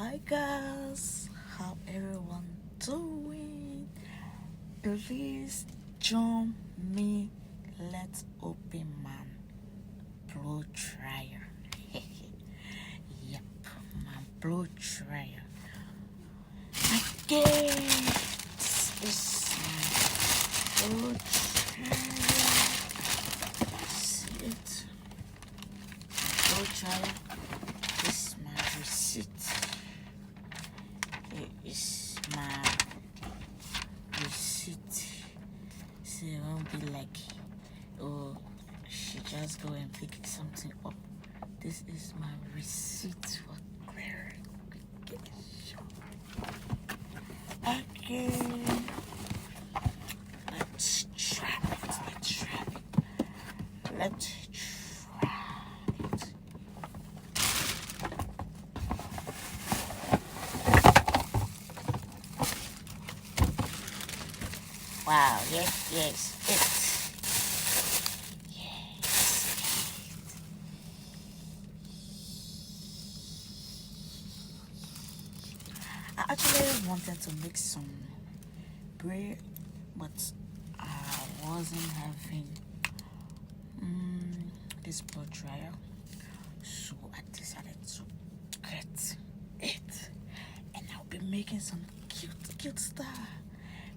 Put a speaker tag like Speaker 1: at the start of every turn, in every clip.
Speaker 1: Hi guys, how everyone doing? Please join me. Let's open man blow dryer. Yep, man blow dryer. Okay, this is my blow dryer. See it? Blow dryer. This is my receipt. Here is my receipt. So it won't be like, oh, she just go and pick something up. This is my receipt for clearing. Okay. Let's try it. Let's try it. Wow, yes, I actually wanted to make some bread, but I wasn't having this blow dryer, so I decided to get it, and I'll be making some cute stuff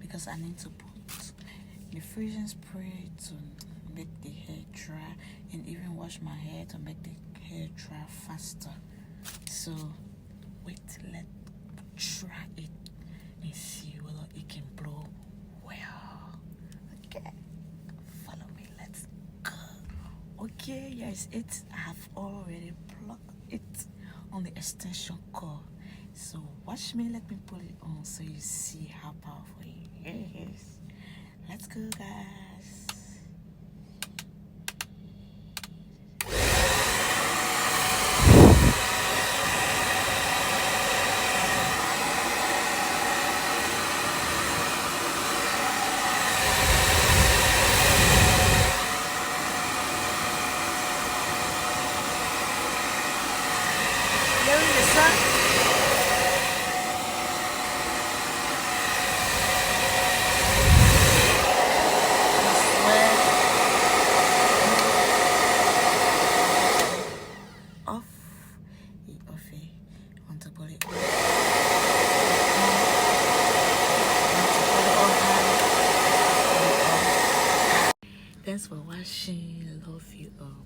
Speaker 1: because I need to put the freezing spray to make the hair dry and even wash my hair to make the hair dry faster. So wait, let's try it and see whether it can blow well. Okay, follow me, let's go. Okay, yes, I have already plugged it on the extension cord. So watch me, let me put it on so you see how powerful it is. Let's go, guys. You're in the sun. Thanks for watching. Love you all.